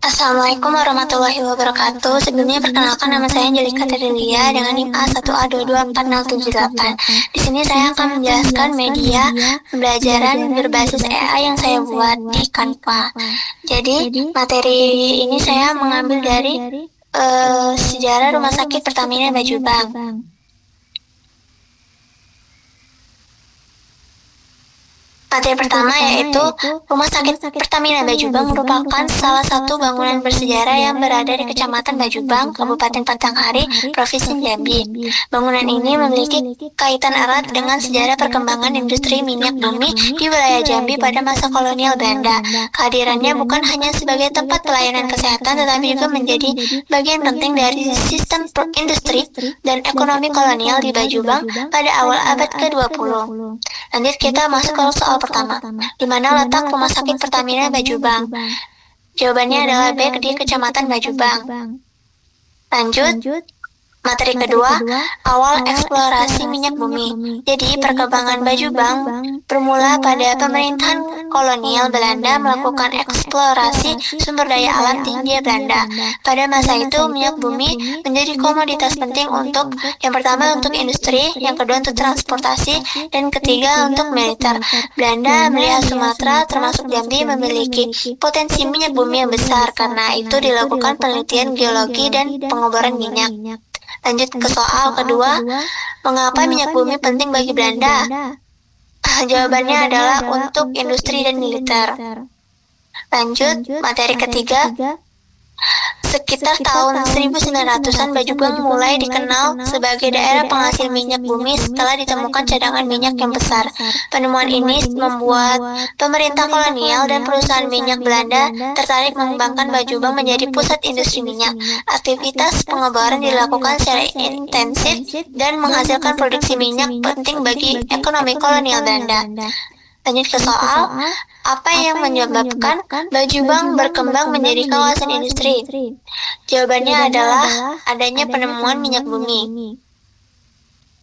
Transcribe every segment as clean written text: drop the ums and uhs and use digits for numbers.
Assalamualaikum warahmatullahi wabarakatuh. Sebelumnya perkenalkan, nama saya Angelika Terilia dengan NIM A1A224078. Di sini saya akan menjelaskan media pembelajaran berbasis AI yang saya buat di Canva. Jadi materi ini saya mengambil dari sejarah Rumah Sakit Pertamina Bajubang. Materi pertama yaitu Rumah Sakit Pertamina Bajubang merupakan salah satu bangunan bersejarah yang berada di Kecamatan Bajubang, Kabupaten Batanghari, Provinsi Jambi. Bangunan ini memiliki kaitan erat dengan sejarah perkembangan industri minyak bumi di wilayah Jambi pada masa kolonial Belanda. Kehadirannya bukan hanya sebagai tempat pelayanan kesehatan, tetapi juga menjadi bagian penting dari sistem industri dan ekonomi kolonial di Bajubang pada awal abad ke-20. Lanjut kita masuk ke soal pertama. Di mana letak Rumah Sakit Pertamina Bajubang? Jawabannya adalah B di Kecamatan Bajubang. Lanjut. Materi kedua, awal eksplorasi minyak bumi. Jadi, perkembangan Bajubang bermula pada pemerintahan kolonial Belanda melakukan eksplorasi sumber daya alam tinggi Belanda. Pada masa itu, minyak bumi menjadi komoditas penting untuk, yang pertama untuk industri, yang kedua untuk transportasi, dan ketiga untuk militer. Belanda melihat Sumatera termasuk Jambi memiliki potensi minyak bumi yang besar, karena itu dilakukan penelitian geologi dan pengeboran minyak. Lanjut ke soal kedua, mengapa minyak bumi penting bagi Belanda? Jawabannya adalah untuk industri dan militer. Lanjut, materi ketiga, sekitar tahun 1900-an Bajubang mulai dikenal sebagai daerah penghasil minyak bumi setelah ditemukan cadangan minyak yang besar. Penemuan ini membuat pemerintah kolonial dan perusahaan minyak Belanda tertarik mengembangkan Bajubang menjadi pusat industri minyak. Aktivitas pengeboran dilakukan secara intensif dan menghasilkan produksi minyak penting bagi ekonomi kolonial Belanda. Lanjut ke soal, apa yang menyebabkan Bajubang berkembang menjadi kawasan industri? Jawabannya adalah adanya penemuan minyak bumi.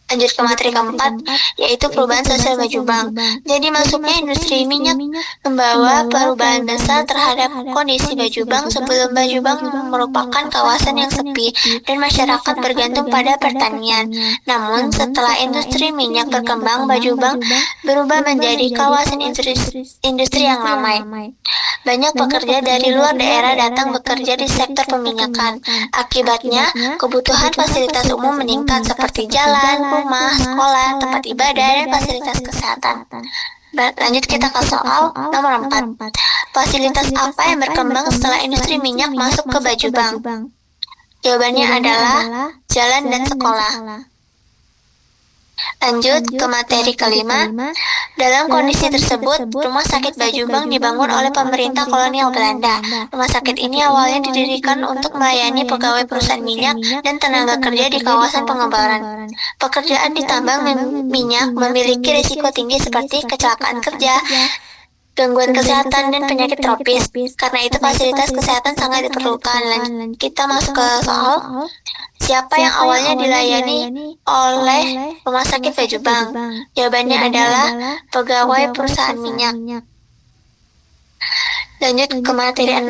Lanjut ke materi keempat, yaitu perubahan sosial Bajubang. Jadi masuknya industri minyak membawa perubahan besar terhadap kondisi Bajubang. Sebelum Bajubang merupakan kawasan yang sepi dan masyarakat bergantung pada pertanian. Namun setelah industri minyak berkembang, Bajubang berubah menjadi kawasan industri yang ramai. Banyak pekerja dari luar daerah datang bekerja di sektor peminyakan. Akibatnya, kebutuhan fasilitas umum meningkat seperti jalan, rumah, sekolah, tempat ibadah, dan fasilitas kesehatan. Lanjut kita ke soal nomor 4. Fasilitas apa yang berkembang setelah industri minyak masuk ke Bajubang? Jawabannya adalah jalan dan sekolah. Lanjut ke materi kelima. Dalam kondisi tersebut, Rumah Sakit Bajubang dibangun oleh pemerintah kolonial Belanda. Rumah sakit ini awalnya didirikan untuk melayani pegawai perusahaan minyak dan tenaga kerja di kawasan pengeboran. Pekerjaan di tambang minyak memiliki risiko tinggi seperti kecelakaan kerja, gangguan kesehatan, dan penyakit tropis. Karena itu fasilitas kesehatan sangat diperlukan. Lanjut, kita masuk ke soal. Siapa yang awalnya dilayani oleh Rumah Sakit Bajubang? Jawabannya adalah pegawai perusahaan minyak. Lanjut ke materi 6,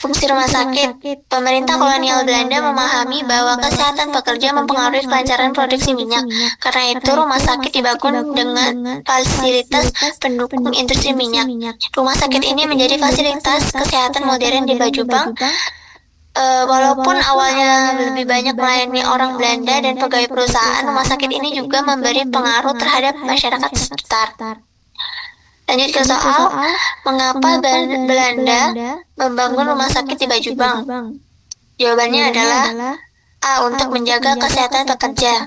fungsi rumah sakit. Pemerintah kolonial Belanda memahami bahwa kesehatan pekerja mempengaruhi kelancaran produksi minyak. Karena itu, rumah sakit dibangun dengan fasilitas pendukung industri minyak. Rumah sakit ini menjadi fasilitas kesehatan modern di Bajubang. Walaupun awalnya lebih banyak melayani orang Belanda dan pegawai perusahaan, rumah sakit ini juga memberi pengaruh terhadap masyarakat sekitar. Lanjut ke soal, mengapa Belanda membangun rumah sakit di Bajubang? Jawabannya adalah A. Untuk menjaga kesehatan pekerja.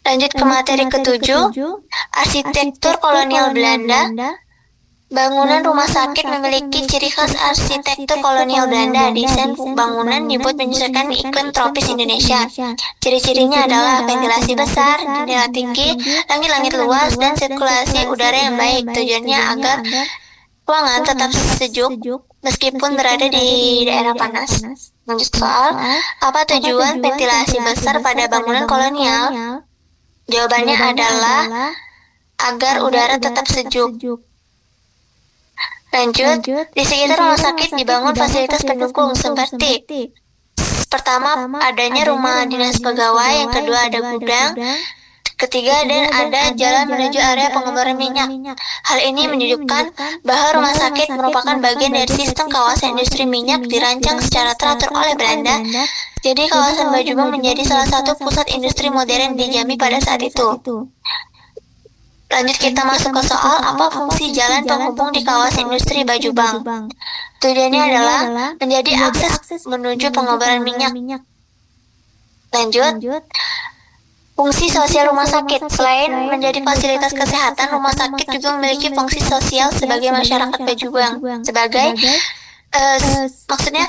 Lanjut ke materi ketujuh, arsitektur kolonial Belanda. Bangunan rumah sakit memiliki ciri khas arsitektur kolonial Belanda. Desain bangunan dibuat menyesuaikan iklim tropis Indonesia. Ciri-cirinya adalah ventilasi besar, jendela tinggi, langit-langit luas, dan sirkulasi udara yang baik. Tujuannya agar ruangan tetap sejuk meskipun berada di daerah panas. Lanjut soal, apa tujuan ventilasi besar pada bangunan kolonial? Jawabannya adalah agar udara tetap sejuk. Lanjut, di sekitar rumah sakit dibangun fasilitas pendukung seperti pertama, adanya rumah dinas pegawai, yang kedua ada gudang, ketiga dan ada jalan menuju area pengembaraan minyak. Hal ini menunjukkan bahwa rumah sakit merupakan bagian dari sistem kawasan industri minyak dirancang secara teratur oleh Belanda. Jadi kawasan Bajubang menjadi salah satu pusat industri modern di Jambi pada saat itu. Lanjut kita masuk ke soal apa fungsi jalan penghubung di kawasan industri Bajubang. Tujuannya adalah menjadi akses menuju pengembaraan minyak. Lanjut, fungsi sosial rumah sakit. Selain menjadi fasilitas kesehatan, rumah sakit juga memiliki fungsi sosial sebagai masyarakat Bajubang. Maksudnya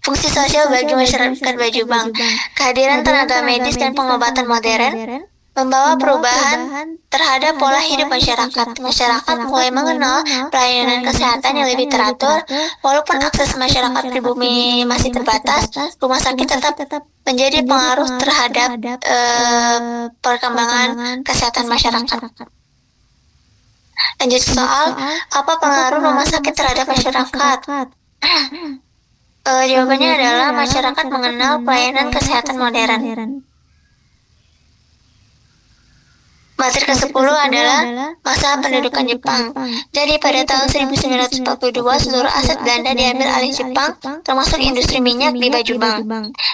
fungsi sosial bagi masyarakat Bajubang. Kehadiran tenaga medis dan pengobatan modern membawa perubahan terhadap pola hidup masyarakat. Masyarakat mulai mengenal pelayanan kesehatan yang lebih teratur. Walaupun akses masyarakat pribumi masih terbatas, rumah sakit tetap menjadi pengaruh terhadap perkembangan kesehatan masyarakat. Lanjut soal, apa pengaruh rumah sakit terhadap masyarakat? Jawabannya adalah masyarakat mengenal pelayanan kesehatan modern. Materi ke-10 adalah masa pendudukan Jepang. Jadi pada tahun 1942 seluruh aset Belanda diambil alih Jepang, termasuk industri minyak di Bajubang.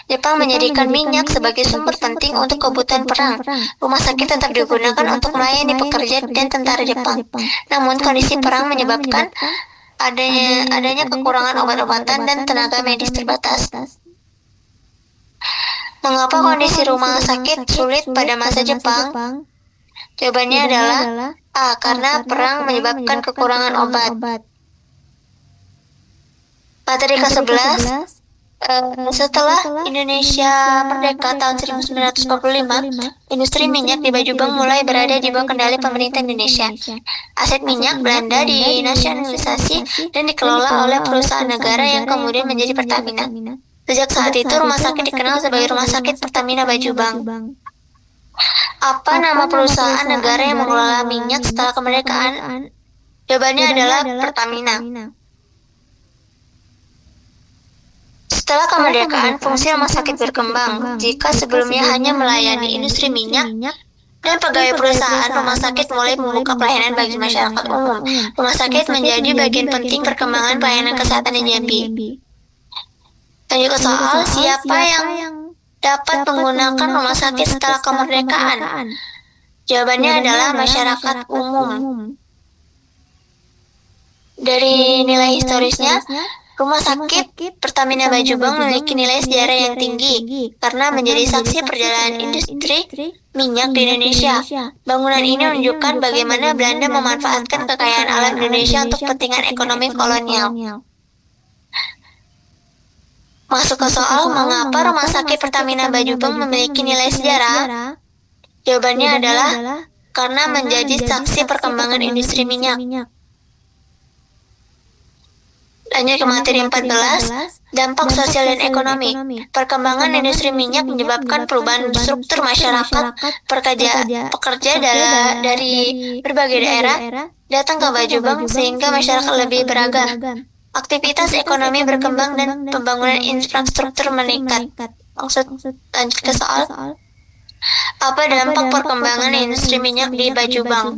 Jepang menjadikan minyak sebagai sumber penting untuk kebutuhan perang. Rumah sakit tetap digunakan untuk melayani pekerja dan tentara Jepang. Namun kondisi perang menyebabkan adanya kekurangan obat-obatan dan tenaga medis terbatas. Mengapa kondisi rumah sakit sulit pada masa Jepang? Jawabannya adalah A. Karena perang menyebabkan kekurangan obat. Materi ke-11, setelah Indonesia merdeka tahun 1945, industri minyak di Bajubang mulai berada di bawah kendali pemerintah Indonesia. Aset minyak Belanda dinasionalisasi dan dikelola oleh perusahaan negara yang kemudian menjadi Pertamina. Sejak saat itu, rumah sakit dikenal sebagai Rumah Sakit Pertamina Bajubang. Apa nama perusahaan negara yang mengelola minyak setelah kemerdekaan? Jawabannya adalah Pertamina. Setelah kemerdekaan, fungsi rumah sakit berkembang. Jika sebelumnya hanya melayani industri minyak dan pegawai perusahaan, rumah sakit mulai membuka pelayanan bagi masyarakat umum. Rumah sakit menjadi bagian penting perkembangan pelayanan kesehatan di Jambi. Lanjut ke soal, siapa yang dapat menggunakan rumah sakit setelah kemerdekaan? Jawabannya adalah masyarakat umum. Dari nilai historisnya, rumah sakit Pertamina Bajubang memiliki nilai sejarah yang tinggi karena menjadi saksi perjalanan industri minyak di Indonesia. Bangunan ini menunjukkan bagaimana Belanda memanfaatkan kekayaan alam Indonesia untuk kepentingan ekonomi kolonial. Masuk ke soal, mengapa Rumah Sakit Pertamina Bajubang memiliki nilai sejarah? Jawabannya adalah karena menjadi saksi perkembangan industri minyak. Lanjut ke materi 14, dampak sosial dan ekonomi. Perkembangan industri minyak menyebabkan perubahan struktur masyarakat. Pekerja dari berbagai daerah datang ke Bajubang sehingga masyarakat lebih beragam. Aktivitas ekonomi berkembang dan pembangunan infrastruktur meningkat. Lanjut ke soal, apa dampak perkembangan industri minyak di Bajubang?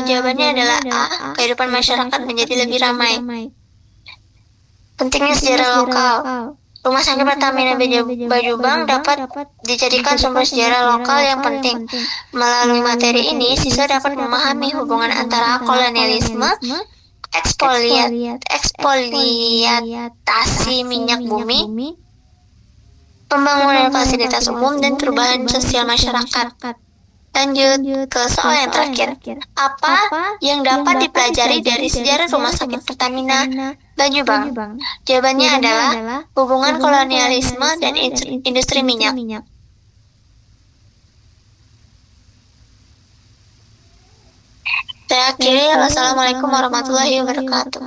Jawabannya adalah A. Kehidupan masyarakat menjadi lebih ramai. Pentingnya sejarah lokal. Rumah Sakit Pertamina Bajubang dapat dijadikan sumber sejarah lokal yang penting. Melalui materi ini, siswa dapat memahami hubungan antara kolonialisme, ekspoliatasi minyak bumi, pembangunan fasilitas umum, dan perubahan sosial masyarakat. Lanjut ke soal yang terakhir. Apa yang dapat dipelajari dari sejarah Rumah Sakit Pertamina Bajubang? Jawabannya adalah hubungan kolonialisme dan industri minyak. Saya akhiri, wassalamualaikum warahmatullahi wabarakatuh.